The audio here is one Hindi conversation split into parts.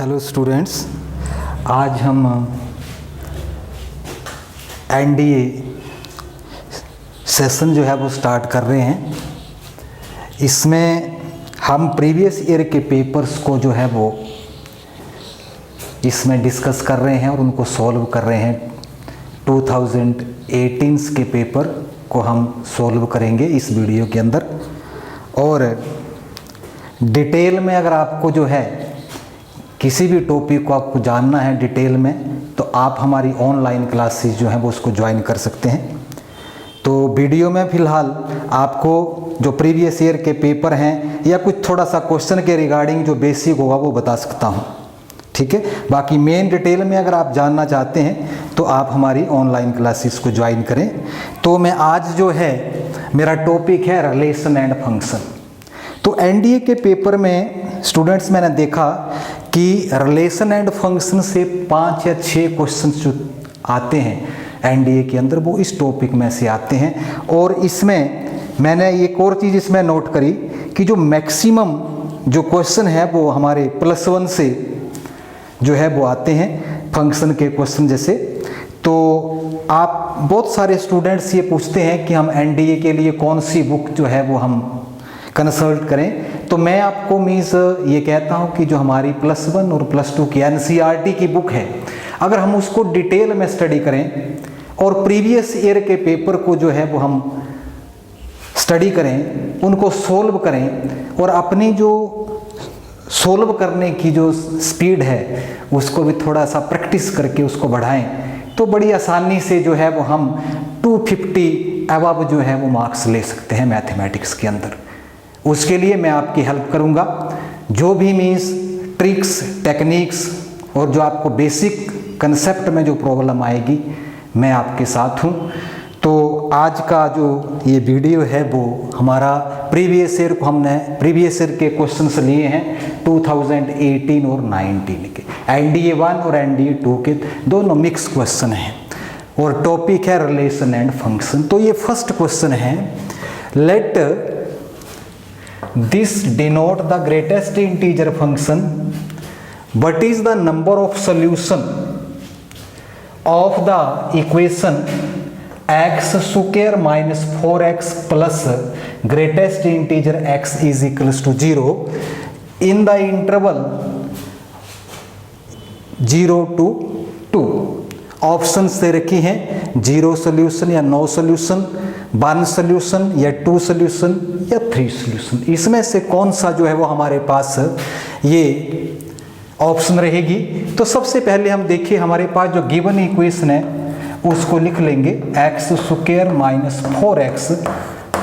हेलो स्टूडेंट्स, आज हम एनडीए सेशन जो है वो स्टार्ट कर रहे हैं। इसमें हम प्रीवियस ईयर के पेपर्स को जो है वो इसमें डिस्कस कर रहे हैं और उनको सॉल्व कर रहे हैं। 2018 के पेपर को हम सॉल्व करेंगे इस वीडियो के अंदर। और डिटेल में अगर आपको जो है किसी भी टॉपिक को आपको जानना है डिटेल में, तो आप हमारी ऑनलाइन क्लासेस जो हैं वो उसको ज्वाइन कर सकते हैं। तो वीडियो में फ़िलहाल आपको जो प्रीवियस ईयर के पेपर हैं या कुछ थोड़ा सा क्वेश्चन के रिगार्डिंग जो बेसिक होगा वो बता सकता हूँ, ठीक है। बाकी मेन डिटेल में अगर आप जानना चाहते हैं तो आप हमारी ऑनलाइन क्लासेस को ज्वाइन करें। तो मैं आज जो है मेरा टॉपिक है रिलेशन एंड फंक्शन। तो एनडीए के पेपर में स्टूडेंट्स मैंने देखा कि रिलेशन एंड फंक्शन से 5 या 6 क्वेश्चंस जो आते हैं एनडीए के अंदर वो इस टॉपिक में से आते हैं। और इसमें मैंने एक और चीज़ इसमें नोट करी कि जो मैक्सिमम जो क्वेश्चन है वो हमारे +1 से जो है वो आते हैं फंक्शन के क्वेश्चन जैसे। तो आप बहुत सारे स्टूडेंट्स ये पूछते हैं कि हम एनडीए के लिए कौन सी बुक जो है वो हम कंसल्ट करें। तो मैं आपको मीन्स ये कहता हूँ कि जो हमारी +1 और +2 की एनसीईआरटी की बुक है, अगर हम उसको डिटेल में स्टडी करें और प्रीवियस ईयर के पेपर को जो है वो हम स्टडी करें, उनको सोल्व करें और अपनी जो सोल्व करने की जो स्पीड है उसको भी थोड़ा सा प्रैक्टिस करके उसको बढ़ाएं, तो बड़ी आसानी से जो है वो हम 250 अबव जो है वो मार्क्स ले सकते हैं मैथमेटिक्स के अंदर। उसके लिए मैं आपकी हेल्प करूंगा। जो भी मीन्स ट्रिक्स टेक्निक्स और जो आपको बेसिक कंसेप्ट में जो प्रॉब्लम आएगी मैं आपके साथ हूं। तो आज का जो ये वीडियो है वो हमारा प्रीवियस ईयर को हमने प्रीवियस ईयर के क्वेश्चंस लिए हैं 2018 और 19 के। एनडीए 1 और एनडीए 2 के दोनों मिक्स क्वेश्चन हैं और टॉपिक है रिलेशन एंड फंक्शन। तो ये फर्स्ट क्वेश्चन है, late this denote the greatest integer function. What is the number of solution of the equation x square minus 4x plus greatest integer x is equals to 0 in the interval 0 to 2? Options दे रखी हैं 0 सोल्यूशन या नो सोल्यूशन, 1 सोल्यूशन या 2 सोल्यूशन या 3 सोल्यूशन। इसमें से कौन सा जो है वो हमारे पास ये ऑप्शन रहेगी। तो सबसे पहले हम देखिए हमारे पास जो गिवन इक्वेशन है उसको लिख लेंगे x square minus 4x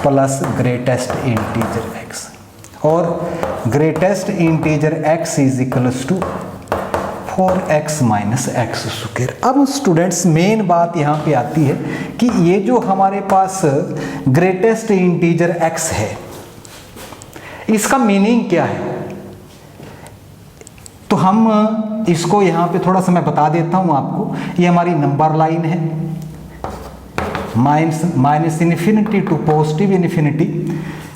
plus greatest integer x, और greatest integer x is equals to 4x minus x square. अब स्टूडेंट्स मेन बात यहाँ पे आती है कि ये जो हमारे पास ग्रेटेस्ट इंटीजर x है इसका मीनिंग क्या है। तो हम इसको यहाँ पे थोड़ा सा मैं बता देता हूँ आपको। ये हमारी नंबर लाइन है minus infinity to positive infinity.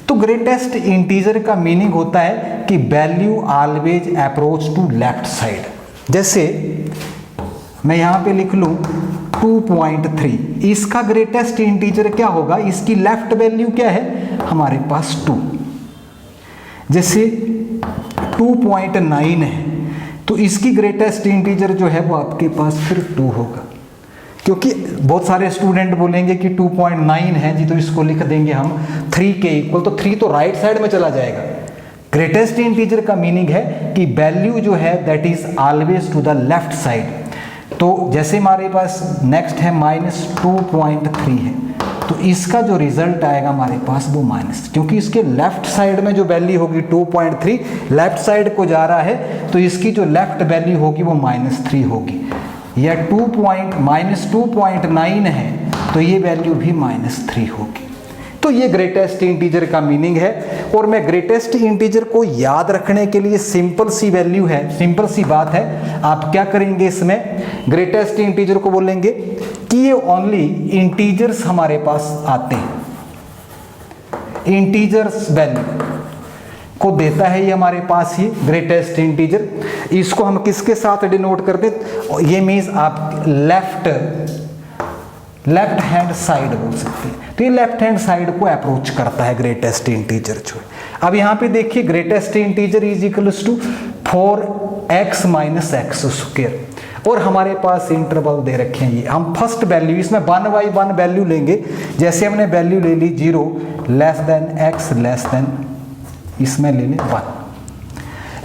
तो ग्रेटेस्ट इंटीजर का मीनिंग होता है कि value always approach to left side. जैसे मैं यहाँ पे लिख लूँ 2.3, इसका ग्रेटेस्ट इंटीजर क्या होगा, इसकी लेफ्ट वैल्यू क्या है हमारे पास 2। जैसे 2.9 है तो इसकी ग्रेटेस्ट इंटीजर जो है वो आपके पास फिर 2 होगा, क्योंकि बहुत सारे स्टूडेंट बोलेंगे कि 2.9 है जी तो इसको लिख देंगे हम 3 के इक्वल, तो 3 तो राइट साइड में चला जाएगा। ग्रेटेस्ट इंटीजर का मीनिंग है कि वैल्यू जो है that is always to the left side. तो जैसे हमारे पास नेक्स्ट है -2.3 है तो इसका जो रिजल्ट आएगा हमारे पास वो माइनस, क्योंकि इसके लेफ्ट साइड में जो वैल्यू होगी 2.3 लेफ्ट साइड को जा रहा है तो इसकी जो लेफ्ट वैल्यू होगी वो -3 होगी। या -2.9 है तो ये वैल्यू भी -3 होगी। तो ये ग्रेटेस्ट इंटीजर का मीनिंग है। और मैं ग्रेटेस्ट इंटीजर को याद रखने के लिए सिंपल सी वैल्यू है, सिंपल सी बात है। आप क्या करेंगे, इसमें ग्रेटेस्ट इंटीजर को बोलेंगे कि ये ओनली इंटीजर्स हमारे पास आते हैं, इंटीजर्स वैल्यू को देता है ये हमारे पास ये ग्रेटेस्ट इंटीजर। इसको हम किसके साथ डिनोट करते, ये मीन्स आप लेफ्ट हैंड साइड बोल सकते हैं। तो ये लेफ्ट हैंड साइड को अप्रोच करता है ग्रेटेस्ट इंटीजर जो है। अब यहाँ पे देखिए greatest integer is equals to 4x minus x square, और हमारे पास इंटरवल दे रखे हैं ये। हम फर्स्ट वैल्यू इसमें 1 बाई 1 वैल्यू लेंगे। जैसे हमने वैल्यू ले ली 0 less than x less then इसमें ले लें 1,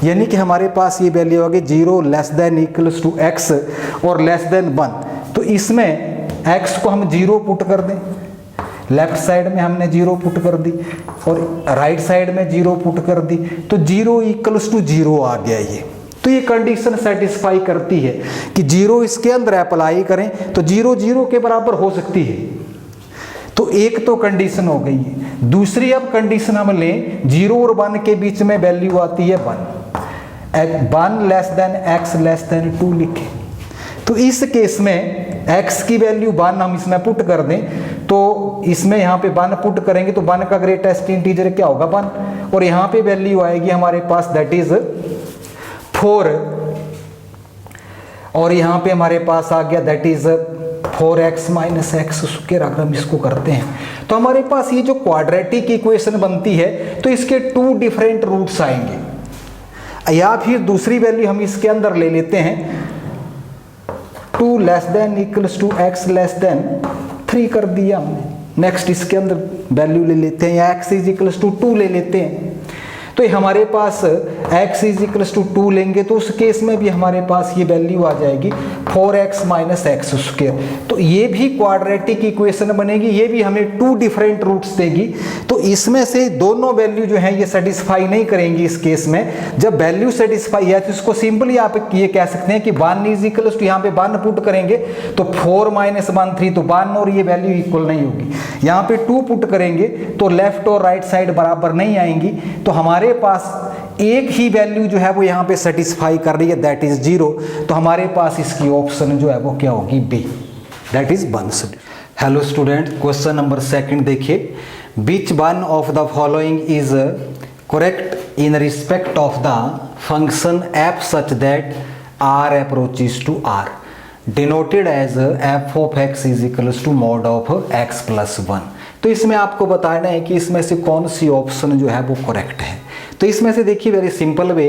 यानी कि हमारे पास ये वैल्यू होगी 0 less than equals to x और लेस देन 1। तो इसमें x को हम 0 पुट कर दें, लेफ्ट साइड में हमने 0 पुट कर दी और राइट साइड में 0 पुट कर दी, तो 0 इक्वल्स टू 0 आ गया ये। तो ये कंडीशन सेटिस्फाई करती है कि 0 इसके अंदर अप्लाई करें तो 0 0 के बराबर हो सकती है। तो एक तो कंडीशन हो गई है। दूसरी अब कंडीशन हम लें, 0 और 1 के बीच में वैल्यू आती है 1 less than x less then 2 लिखें। तो इस केस में x की वैल्यू 1 हम इसमें पुट कर दें, तो इसमें यहाँ पे 1 पुट करेंगे तो 1 का ग्रेटेस्ट इंटीजर क्या होगा 1, और यहाँ पे वैल्यू आएगी हमारे पास दैट इज 4, और यहाँ पे हमारे पास आ गया that is 4x minus x square. अगर हम इसको करते हैं तो हमारे पास ये जो क्वाड्रेटिक इक्वेशन बनती है तो इसके 2 डिफरेंट रूट्स आएंगे। या फिर दूसरी वैल्यू हम इसके अंदर ले लेते हैं 2 less than equals to x less than 3 कर दिया हमने। नेक्स्ट इसके अंदर वैल्यू ले लेते हैं, या x इज इक्वल्स टू 2 ले लेते हैं। तो हमारे पास x इज इक्वल्स टू 2 लेंगे तो उस केस में भी हमारे पास ये वैल्यू आ जाएगी 4x माइनस एक्स स्क्वायर। तो ये भी क्वाड्रेटिक इक्वेशन बनेगी, ये भी हमें 2 डिफरेंट रूट्स देगी। तो इसमें से दोनों वैल्यू जो है ये सेटिस्फाई नहीं करेंगी इस केस में। जब वैल्यू सेटिस्फाई है तो इसको सिंपली आप ये कह सकते हैं कि 1 इज इक्वल्स टू, यहाँ पे 1 पुट करेंगे तो 4 माइनस 1 3, तो 1 और ये वैल्यू इक्वल नहीं होगी। यहाँ पे 2 पुट करेंगे तो लेफ्ट और राइट साइड बराबर नहीं आएंगी, तो हमारे पास एक ही वैल्यू जो है वो यहाँ पे सेटिस्फाई कर रही है दैट इज 0। तो हमारे पास इसकी ऑप्शन जो है वो क्या होगी B, that is 1। Hello student, question number 2 देखिए, which one of the following is correct in respect of the function f such that r approaches to r denoted as f of x is equals to mod of x plus 1। तो इसमें आपको बताना है कि इसमें से कौन सी ऑप्शन जो है वो करेक्ट है। तो इसमें से देखिए वेरी सिंपल वे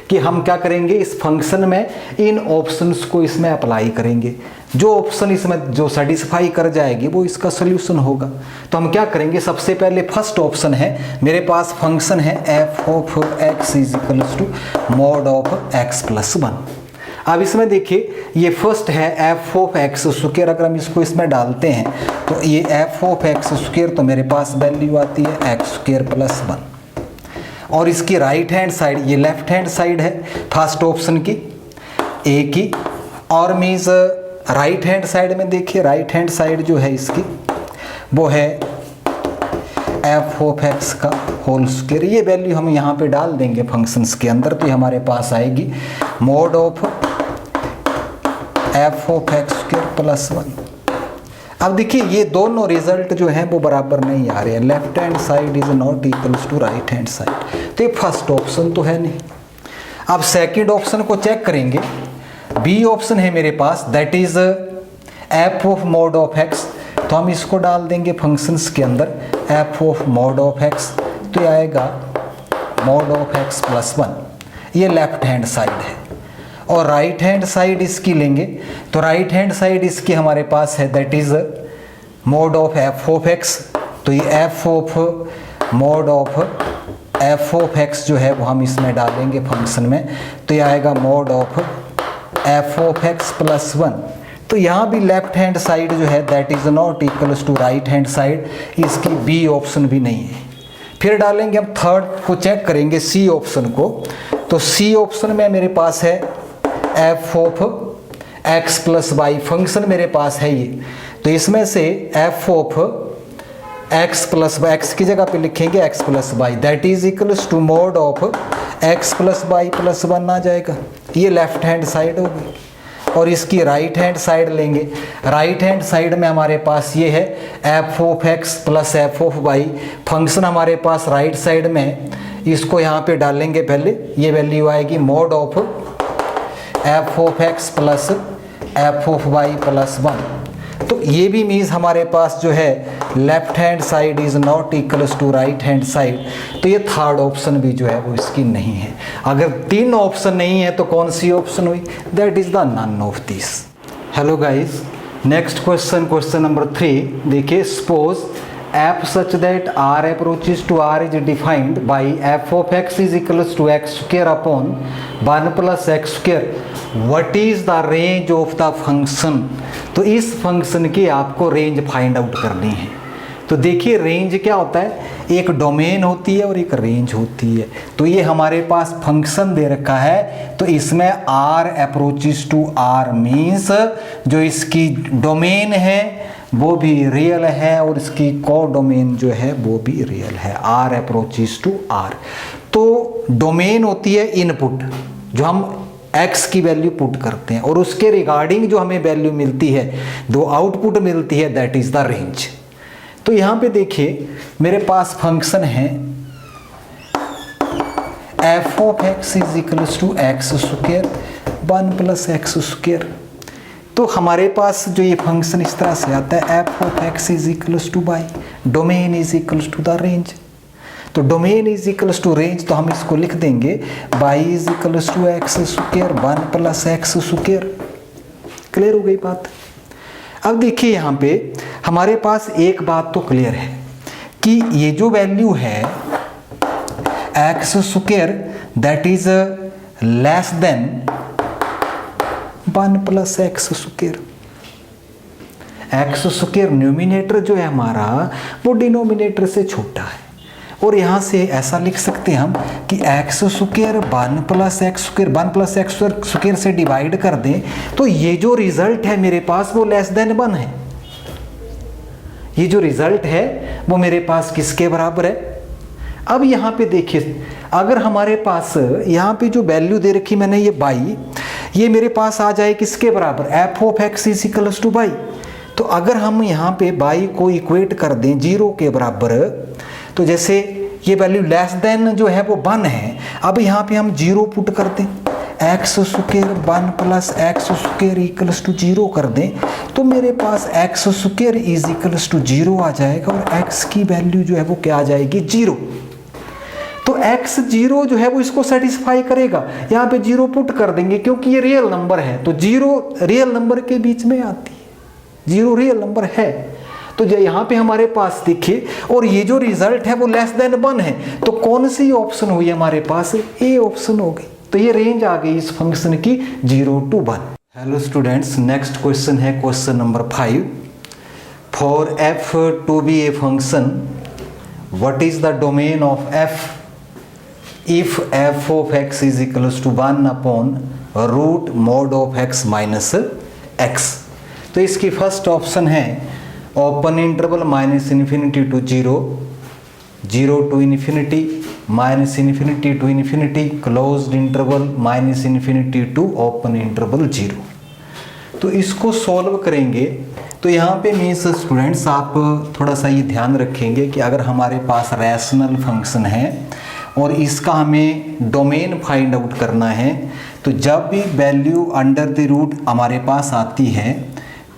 कि हम क्या करेंगे, इस फंक्शन में इन ऑप्शंस को इसमें अप्लाई करेंगे। जो ऑप्शन इसमें जो सेटिस्फाई कर जाएगी वो इसका सोल्यूशन होगा। तो हम क्या करेंगे, सबसे पहले फर्स्ट ऑप्शन है मेरे पास फंक्शन है f of x is equals to mod of x plus 1। अब इसमें देखिए ये फर्स्ट है f ऑफ x स्क्वायर। अगर हम इसको इसमें डालते हैं तो ये f ऑफ x स्क्वायर, तो मेरे पास वैल्यू आती है x स्क्वायर प्लस 1। और इसकी राइट हैंड साइड, ये लेफ्ट हैंड साइड है फर्स्ट ऑप्शन की ए की, और मीन्स राइट हैंड साइड में देखिए राइट हैंड साइड जो है इसकी वो है f ऑफ x का होल स्क्वायर। ये वैल्यू हम यहाँ पे डाल देंगे फंक्शंस के अंदर, तो ये हमारे पास आएगी mod of f of x square plus 1। अब देखिए ये दोनों रिजल्ट जो हैं वो बराबर नहीं आ रहे हैं, left hand side is not equals to right hand side. तो ये फर्स्ट ऑप्शन तो है नहीं। अब सेकंड ऑप्शन को चेक करेंगे, बी ऑप्शन है मेरे पास that is f of mod of x। तो हम इसको डाल देंगे फंक्शंस के अंदर f of mod of x, तो ये आएगा मॉड ऑफ x प्लस 1। ये लेफ्ट हैंड साइड है। और राइट हैंड साइड इसकी लेंगे तो राइट हैंड साइड इसकी हमारे पास है that is mod of f of x। तो ये f of mod of f of x जो है वो हम इसमें डालेंगे फंक्शन में, तो ये आएगा mod of f of x plus 1। तो यहाँ भी लेफ्ट हैंड साइड जो है that is not equals to right hand side, इसकी बी ऑप्शन भी नहीं है। फिर डालेंगे हम थर्ड को चेक करेंगे सी ऑप्शन को, तो सी ऑप्शन में मेरे पास है f of x plus y, function मेरे पास है ये। तो इसमें से f of x plus y, x की जगह पे लिखेंगे x plus y that is equals to mod of x plus y plus 1 आ जाएगा। ये लेफ्ट हैंड साइड होगी। और इसकी राइट हैंड साइड लेंगे, राइट हैंड साइड में हमारे पास ये है f of x plus f of y। Function हमारे पास राइट साइड में इसको यहाँ पे डालेंगे पहले, ये वैल्यू आएगी mod of f of x plus f of y plus 1। तो ये भी मीन्स हमारे पास जो है left hand side is not equals to right hand side. तो ये थर्ड ऑप्शन भी जो है वो इसकी नहीं है। अगर 3 ऑप्शन नहीं है तो कौन सी ऑप्शन हुई? That is the none of this. Hello guys, next question, question number 3 देखिए। Suppose f such that r approaches to r is defined by f of x is equals to x square upon 1 plus x square. What is the range of the function? तो इस फंक्शन की आपको रेंज फाइंड आउट करनी है। तो देखिए रेंज क्या होता है, एक डोमेन होती है और एक रेंज होती है। तो ये हमारे पास फंक्शन दे रखा है, तो इसमें r approaches to r means जो इसकी डोमेन है वो भी रियल है और इसकी को डोमेन जो है वो भी रियल है, r अप्रोचेस टू r। तो डोमेन होती है इनपुट, जो हम x की वैल्यू पुट करते हैं और उसके रिगार्डिंग जो हमें वैल्यू मिलती है, जो आउटपुट मिलती है, दैट इज द रेंज। तो यहाँ पे देखिए मेरे पास फंक्शन है f of x is equals to x square 1 plus x square. तो हमारे पास जो ये फंक्शन इस तरह से आता है f of x is equals to y, domain is equals to the range. तो domain is equals to range, तो हम इसको लिख देंगे y is equals to x square 1 plus x square. Clear हो गई बात? अब देखिए यहाँ पे हमारे पास एक बात तो क्लियर है कि ये जो वैल्यू है x square that is less than 1 plus x square. X square numerator जो है हमारा वो डिनोमिनेटर से छोटा है, और यहाँ से ऐसा लिख सकते हैं हम कि x square 1 plus x square 1 plus x square से डिवाइड कर दें तो ये जो रिजल्ट है मेरे पास वो लेस देन 1 है। ये जो रिजल्ट है वो मेरे पास किसके बराबर है? अब यहाँ पे देखिए, अगर हमारे पास यहाँ पे जो वैल्यू दे रखी मैंने ये बाई, ये मेरे पास आ जाए किसके बराबर? F of x is equals two by. तो अगर हम यहाँ पे बाई को इक्वेट कर दें 0 के बराबर, तो जैसे ये वैल्यू लेस देन जो है वो 1 है, अब यहाँ पे हम 0 पुट कर दें, x square 1 plus x square equals to 0 कर दें, तो मेरे पास x square is equals to 0 आ जाएगा और एक्स की वैल्यू जो है वो क्या आ जाएगी? 0। तो x 0 जो है वो इसको सेटिस्फाई करेगा। यहाँ पे 0 पुट कर देंगे क्योंकि ये रियल नंबर है, तो 0 रियल नंबर के बीच में आती है, 0 रियल नंबर है। तो यहाँ पे हमारे पास देखिए, और ये जो रिजल्ट है वो लेस देन 1 है, तो कौन सी ऑप्शन हुई हमारे पास? ए ऑप्शन हो गई। तो ये रेंज आ गई इस फंक्शन की 0 to 1। Hello students, next question है question number 5। For f to be a function, what is the domain of f if f of x is equals to 1 upon root mod of x minus x। तो इसकी फर्स्ट ऑप्शन है open interval minus infinity to 0, 0 to infinity, minus infinity to infinity, closed interval minus infinity to open interval 0। तो इसको सॉल्व करेंगे तो यहाँ पे मीन्स स्टूडेंट्स आप थोड़ा सा ये ध्यान रखेंगे कि अगर हमारे पास रैशनल फंक्शन है और इसका हमें डोमेन फाइंड आउट करना है, तो जब भी वैल्यू अंडर द रूट हमारे पास आती है,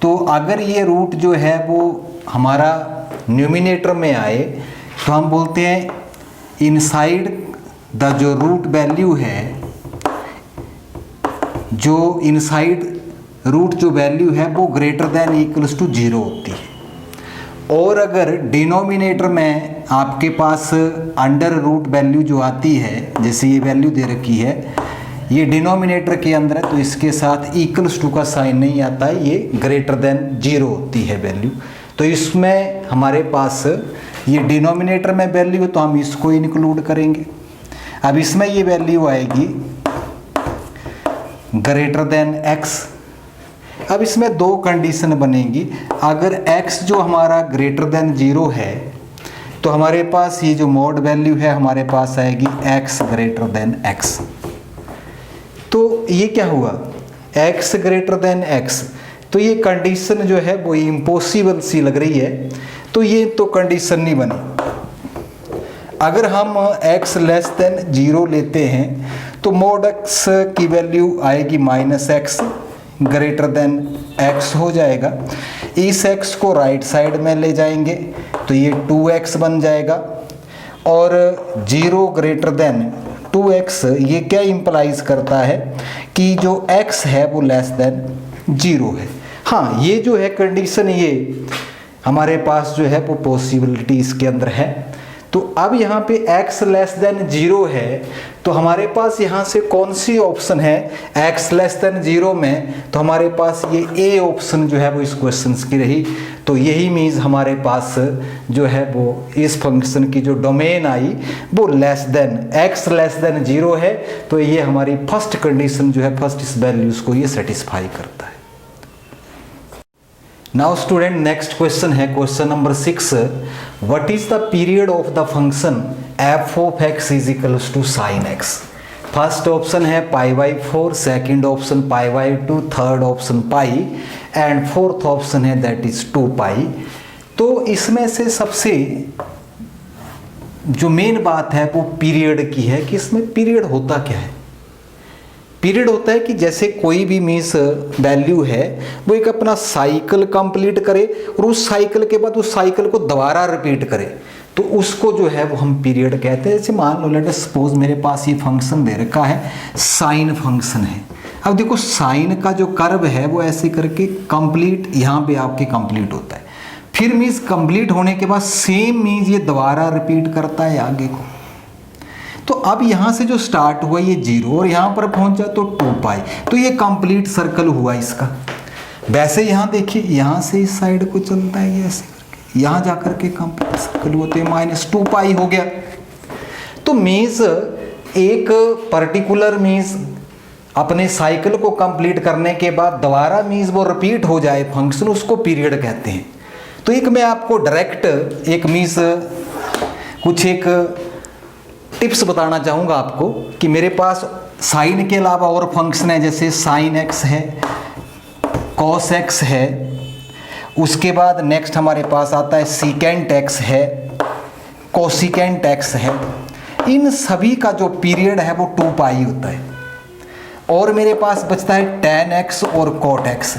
तो अगर ये रूट जो है वो हमारा न्यूमिनेटर में आए तो हम बोलते हैं इनसाइड द जो रूट वैल्यू है, जो इनसाइड रूट जो वैल्यू है वो ग्रेटर देन इक्वल्स टू 0 होती है। और अगर डिनोमिनेटर में आपके पास अंडर रूट वैल्यू जो आती है, जैसे ये वैल्यू दे रखी है, ये डिनोमिनेटर के अंदर है, तो इसके साथ इक्वल्स टू का साइन नहीं आता है, ये ग्रेटर देन 0 होती है वैल्यू। तो इसमें हमारे पास ये डिनोमिनेटर में वैल्यू है तो हम इसको इंक्लूड करेंगे। अब इसमें ये वैल्यू आएगी ग्रेटर देन x। अब इसमें 2 कंडीशन बनेंगी। अगर x जो हमारा ग्रेटर देन 0 है तो हमारे पास ये जो मॉड वैल्यू है हमारे पास आएगी x ग्रेटर देन x। तो ये क्या हुआ? x greater then x। तो ये कंडीशन जो है वो इम्पॉसिबल सी लग रही है, तो ये तो कंडीशन नहीं बनी। अगर हम x लेस देन 0 लेते हैं तो मोड x की वैल्यू आएगी -x, ग्रेटर देन x हो जाएगा। इस x को राइट साइड में ले जाएंगे तो ये 2x बन जाएगा, और 0 ग्रेटर देन 2x ये क्या इंप्लाइज करता है कि जो x है वो लेस देन 0 है। हाँ, ये जो है कंडीशन, ये हमारे पास जो है वो पॉसिबिलिटी इसके अंदर है। तो अब यहाँ पे x लेस देन 0 है, तो हमारे पास यहाँ से कौन सी ऑप्शन है x लेस देन 0 में, तो हमारे पास ये A ऑप्शन जो है वो इस क्वेश्चन की रही। तो यही मीन्स हमारे पास जो है वो इस फंक्शन की जो डोमेन आई वो less than x less then 0 है। तो ये हमारी फर्स्ट कंडीशन जो है, फर्स्ट इस वैल्यूज को ये सेटिस्फाई करता है। नाउ स्टूडेंट, नेक्स्ट क्वेश्चन है question number 6। What is the period of the function f of x is equals to sin x। First option है π/4, second option π/2, third option pi, and fourth option है दैट इज 2π। तो इसमें से सबसे जो मेन बात है वो पीरियड की है कि इसमें पीरियड होता क्या है। पीरियड होता है कि जैसे कोई भी मीन्स वैल्यू है वो एक अपना साइकिल कंप्लीट करे और उस साइकिल के बाद उस साइकिल को दोबारा रिपीट करे, तो उसको जो है वो हम पीरियड कहते हैं। जैसे मान लो लेट अस सपोज मेरे पास ये फंक्शन दे रखा है, साइन फंक्शन है। अब देखो साइन का जो कर्व है वो ऐसे करके कंप्लीट यहाँ पे आपके कंप्लीट होता है, फिर मीन्स कंप्लीट होने के बाद सेम मीन्स ये दोबारा रिपीट करता है आगे को। तो अब यहाँ से जो स्टार्ट हुआ ये 0 और यहाँ पर पहुँचा तो 2π, तो ये कंप्लीट सर्कल हुआ इसका। वैसे यहाँ देखिए, यहाँ से इस साइड को चलता है ये ऐसे करके, यहाँ जा कर के कंप्लीट सर्कल हुआ तो ये -2π हो गया। तो मीन्स एक पर्टिकुलर मीन्स अपने साइकिल को कंप्लीट करने के बाद दोबारा मीन्स वो रिपीट हो जाए फंक्शन, उसको पीरियड कहते हैं। तो एक मैं आपको डायरेक्ट एक मीन्स कुछ एक टिप्स बताना चाहूँगा आपको कि मेरे पास साइन के अलावा और फंक्शन है, जैसे साइन x है, कॉस x है, उसके बाद नेक्स्ट हमारे पास आता है सीकेंट x है, कोसिकेंट x है। इन सभी का जो पीरियड है वो 2π होता है। और मेरे पास बचता है tan x और cot x,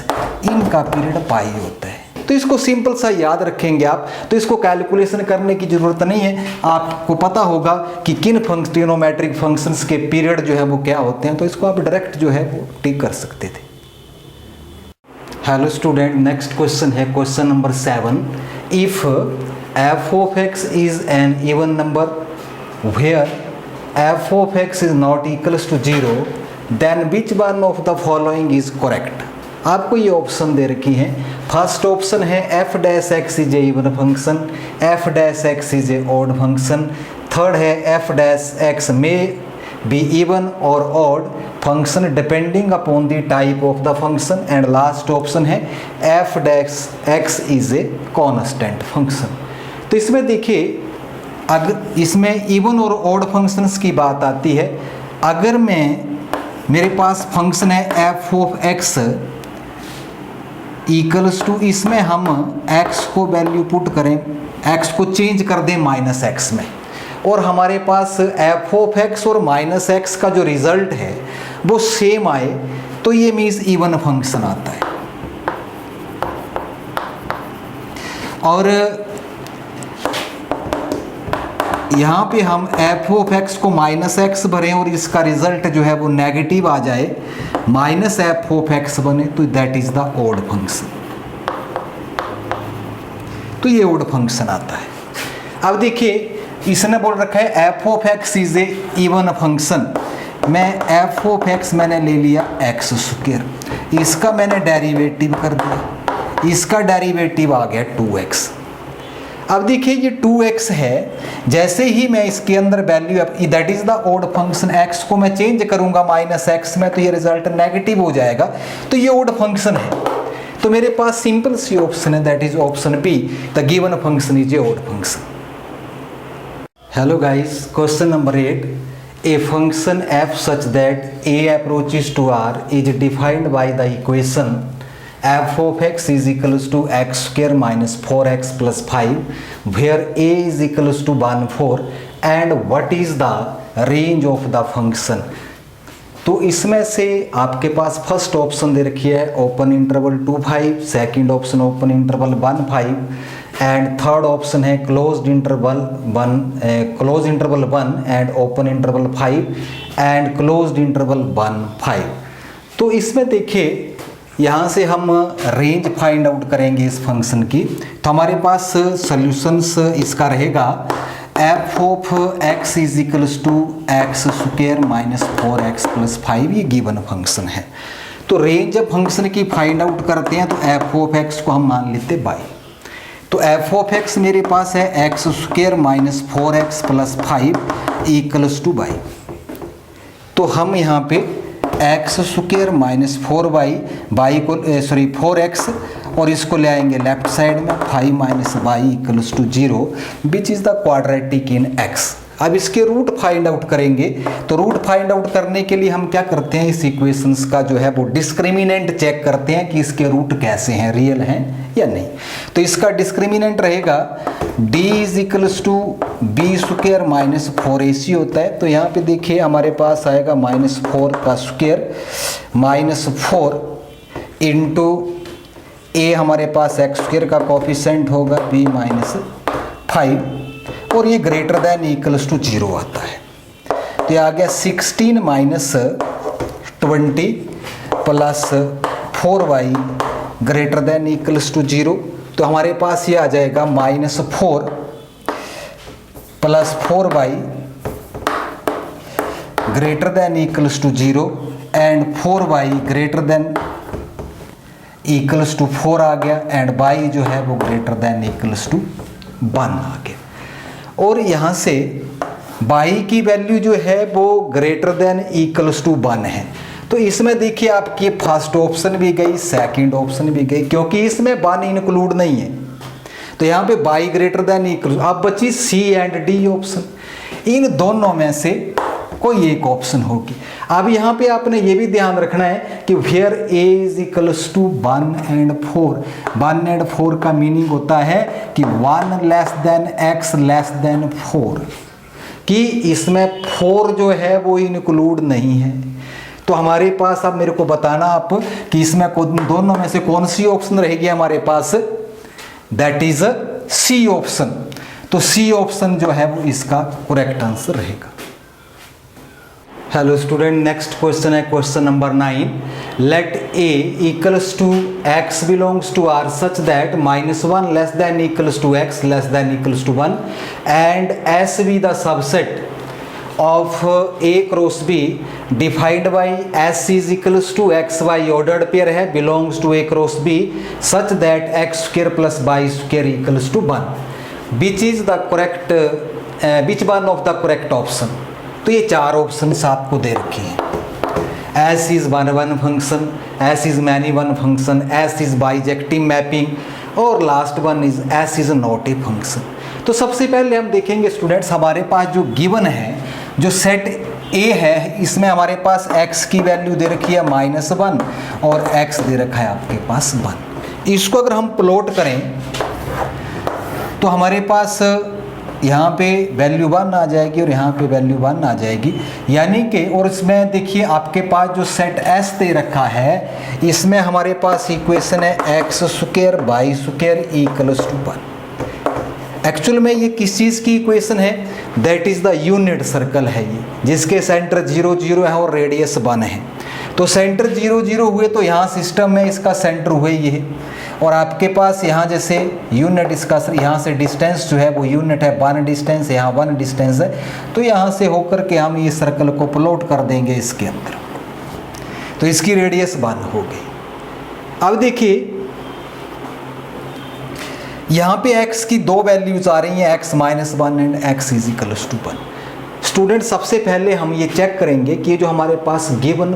इनका पीरियड π होता है। तो इसको सिंपल सा याद रखेंगे आप, तो इसको कैलकुलेशन करने की ज़रूरत नहीं है। आपको पता होगा कि किन ट्रिग्नोमेट्रिक फंक्शंस के पीरियड जो है वो क्या होते हैं, तो इसको आप डायरेक्ट जो है वो टिक कर सकते थे। हेलो स्टूडेंट, नेक्स्ट क्वेश्चन है question number 7। If f of x is an even number where f of x is not equals to 0, then which one of the following is correct. आपको ये ऑप्शन दे रखी है। फर्स्ट ऑप्शन है f dash x is a even function, f dash x is a odd function. Third है f dash x may be even और odd function depending upon the type of the function. And last option है f dash x is a constant function. तो इसमें देखिए, अगर इसमें इवन और ऑड फंक्शंस की बात आती है, अगर मेरे पास फंक्शन है f of x equals to, इसमें हम x को वैल्यू पुट करें, x को चेंज कर दें -x में, और हमारे पास f ऑफ x और -x का जो रिजल्ट है वो सेम आए, तो ये मीन्स इवन फंक्शन आता है। और यहाँ पे हम f ऑफ x को -x भरें और इसका रिजल्ट जो है वो नेगेटिव आ जाए, -f ऑफ x बने, तो that is the odd function. तो ये ऑड फंक्शन आता है। अब देखिए, इसने बोल रखा है f of x is a even function. मैं f ऑफ x मैंने ले लिया x², इसका मैंने डेरिवेटिव कर दिया, इसका डेरिवेटिव आ गया 2x। अब देखिए ये 2x है, जैसे ही मैं इसके अंदर value that is the odd function x को मैं चेंज करूंगा -x में, तो ये रिजल्ट नेगेटिव हो जाएगा, तो ये ऑड फंक्शन है। तो मेरे पास सिंपल सी ऑप्शन है, that is option B, the given function is a odd function. Hello guys, question number 8। A function f such that a approaches to r is defined by the equation f of x is equals to x square minus 4x plus 5 where a is equals to 1 4 and what is the range of the function. तो इसमें से आपके पास फर्स्ट ऑप्शन दे रखी है open interval 2 5, second option open interval 1 5 and third option है closed interval 1 and open interval 5 and closed interval 1 5। तो इसमें देखिए यहाँ से हम रेंज फाइंड आउट करेंगे इस फंक्शन की। तो हमारे पास सॉल्यूशंस इसका रहेगा f of x is equals to x square minus 4x plus 5, ये गिवन फंक्शन है। तो रेंज जब फंक्शन की फाइंड आउट करते हैं तो एफ ऑफ एक्स को हम मान लेते बाई। तो एफ ऑफ एक्स मेरे पास है x square minus 4x plus 5 equals two by. तो हम यहाँ पे एक्स स्क्वायर माइनस 4x और इसको ले आएंगे लेफ्ट साइड में 5 minus y equals to 0 which is the quadratic in x. अब इसके रूट फाइंड आउट करेंगे। तो रूट फाइंड आउट करने के लिए हम क्या करते हैं, इस इक्वेशंस का जो है वो डिस्क्रिमिनेंट चेक करते हैं कि इसके रूट कैसे हैं, रियल हैं या नहीं। तो इसका डिस्क्रिमिनेंट रहेगा d is equals to b square minus 4ac होता है। तो यहाँ पे देखिए हमारे पास आएगा -4 का स्क्वायर माइनस 4 इंटू a हमारे पास एक्स स्क्वायर का कोफिशिएंट होगा b माइनस 5 और ये ग्रेटर देन इक्वल्स टू 0 आता है। तो ये आ गया 16 minus 20 plus 4y greater than equals to 0। तो हमारे पास ये आ जाएगा -4 plus 4y greater than equals to 0 and 4y greater than equals to 4 आ गया एंड y जो है वो ग्रेटर देन इक्वल्स टू 1 आ गया। और यहाँ से y की वैल्यू जो है वो ग्रेटर देन इक्वल्स टू 1 है। तो इसमें देखिए आपकी फर्स्ट ऑप्शन भी गई, सेकंड ऑप्शन भी गई, क्योंकि इसमें 1 इंक्लूड नहीं है। तो यहाँ पे y ग्रेटर देन इक्वल, अब बची C एंड D ऑप्शन। इन दोनों में से कोई एक ऑप्शन होगी। अब यहाँ पे आपने ये भी ध्यान रखना है कि where a is equals to 1 and 4। 1 and 4 का मीनिंग होता है कि 1 less than x less than 4, कि इसमें 4 जो है वो इंक्लूड नहीं है। तो हमारे पास अब मेरे को बताना आप कि इसमें दोनों में से कौन सी ऑप्शन रहेगी हमारे पास, दैट इज सी ऑप्शन। तो सी ऑप्शन जो है वो इसका करेक्ट आंसर रहेगा। हेलो स्टूडेंट, नेक्स्ट क्वेश्चन है question number 9। Let a equals to x belongs to r such that -1 less than equals to x less than equals to 1 and s be the subset of a cross b defined by s is equals to xy ordered pair है belongs to a cross b such that x square plus y square equals to 1 which is the correct which one of the correct option. तो ये 4 ऑप्शन आपको दे रखे हैं। S is one function, S is many one function, S is bijective mapping और last one is S is not a function. तो सबसे पहले हम देखेंगे स्टूडेंट्स, हमारे पास जो गिवन है, जो सेट A है, इसमें हमारे पास x की वैल्यू दे रखी है -1 और x दे रखा है आपके पास 1। इसको अगर हम प्लॉट करें तो हमारे पास यहाँ पे वैल्यू 1 आ जाएगी और यहाँ पे वैल्यू 1 आ जाएगी, यानी कि, और इसमें देखिए आपके पास जो सेट S दे रखा है, इसमें हमारे पास इक्वेशन है x square y square equals to 1। Actual में ये किस चीज़ की इक्वेशन है, that is the unit circle है ये, जिसके सेंटर 0 0 है और रेडियस 1 है। तो सेंटर 0 0 हुए तो यहाँ सिस्टम में इसका सेंटर हुए ये, और आपके पास यहाँ जैसे यूनिट इसका यहाँ से डिस्टेंस जो है वो यूनिट है 1 डिस्टेंस, यहाँ 1 डिस्टेंस है। तो यहाँ से होकर के हम ये सर्कल को प्लॉट कर देंगे इसके अंदर, तो इसकी रेडियस 1 हो गई। अब देखिए यहाँ पे x की 2 वैल्यूज आ रही हैं, x -1 and x is equals to 1। Student सबसे पहले हम ये चेक करेंगे कि जो हमारे पास गिवन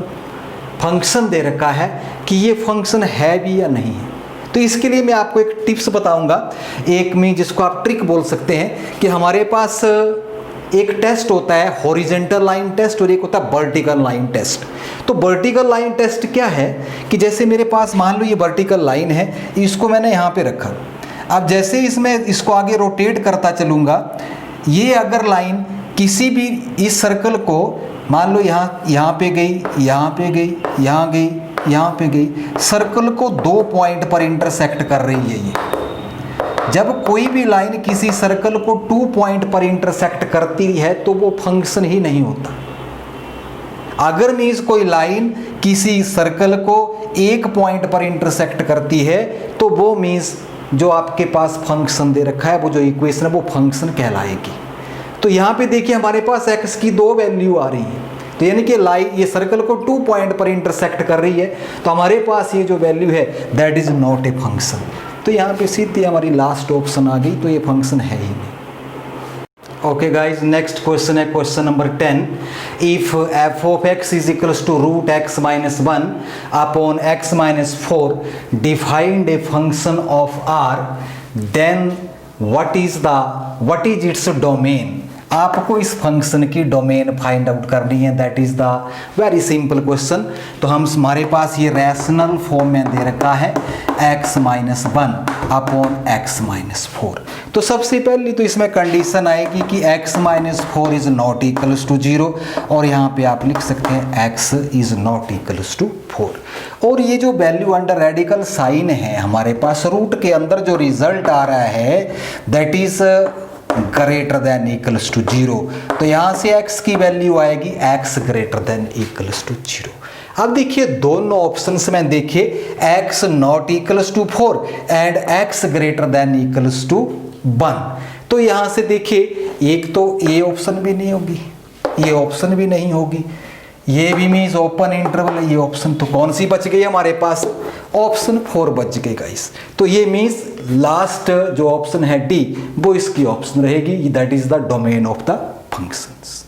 फंक्शन दे रखा है कि ये फंक्शन है भी या नहीं है। तो इसके लिए मैं आपको एक टिप्स बताऊंगा, एक में जिसको आप ट्रिक बोल सकते हैं, कि हमारे पास एक टेस्ट होता है हॉरिजेंटल लाइन टेस्ट और एक होता है वर्टिकल लाइन टेस्ट। तो वर्टिकल लाइन टेस्ट क्या है कि जैसे मेरे पास मान लो ये वर्टिकल लाइन है, इसको मैंने यहाँ पे रखा। अब जैसे इसमें इसको आगे रोटेट करता चलूँगा, ये अगर लाइन किसी भी इस सर्कल को मान लो यहाँ पे गई, यहाँ पे गई, यहाँ गई, यहाँ पे गई, सर्कल को 2 पॉइंट पर इंटरसेक्ट कर रही है ये। जब कोई भी लाइन किसी सर्कल को 2 पॉइंट पर इंटरसेक्ट करती है तो वो फंक्शन ही नहीं होता। अगर मीन्स कोई लाइन किसी सर्कल को 1 पॉइंट पर इंटरसेक्ट करती है तो वो मीन्स जो आपके पास फंक्शन दे रखा है, वो जो इक्वेशन है वो फंक्शन कहलाएगी। तो यहाँ पे देखिए हमारे पास x की 2 वैल्यू आ रही है, तो यानी कि लाइन ये सर्कल को 2 पॉइंट पर इंटरसेक्ट कर रही है, तो हमारे पास ये जो वैल्यू है that is not a function. तो यहाँ पे सीधी हमारी लास्ट ऑप्शन आ गई, तो ये फंक्शन है ही नहीं। ओके गाइज, नेक्स्ट क्वेश्चन है question number 10। If f of x is equals to root x minus 1 upon x minus 4 defined a function of r, then what is its domain. आपको इस फंक्शन की डोमेन फाइंड आउट करनी है, that is the very simple question. तो हमारे पास ये रैशनल फॉर्म में दे रखा है x minus 1 upon x minus 4। तो सबसे पहले तो इसमें कंडीशन आएगी कि x minus 4 is not equals to 0, और यहाँ पे आप लिख सकते हैं x is not equals to 4। और ये जो वैल्यू अंडर रेडिकल साइन है हमारे पास, रूट के अंदर जो रिजल्ट आ रहा है that is greater than equals to 0। तो यहाँ से x की वैल्यू आएगी x greater than equals to 0। अब देखिए दोनों ऑप्शंस में देखिए x not equals to 4 and x greater than equals to 1। तो यहाँ से देखिए एक तो ये ऑप्शन भी नहीं होगी, ये ऑप्शन भी नहीं होगी, ये भी मीन्स ओपन इंटरवल है, ये ऑप्शन तो कौन सी बच गई हमारे पास, ऑप्शन 4 बच गई गाइस। तो ये मीन्स लास्ट जो ऑप्शन है डी वो इसकी ऑप्शन रहेगी, that is the domain of the functions.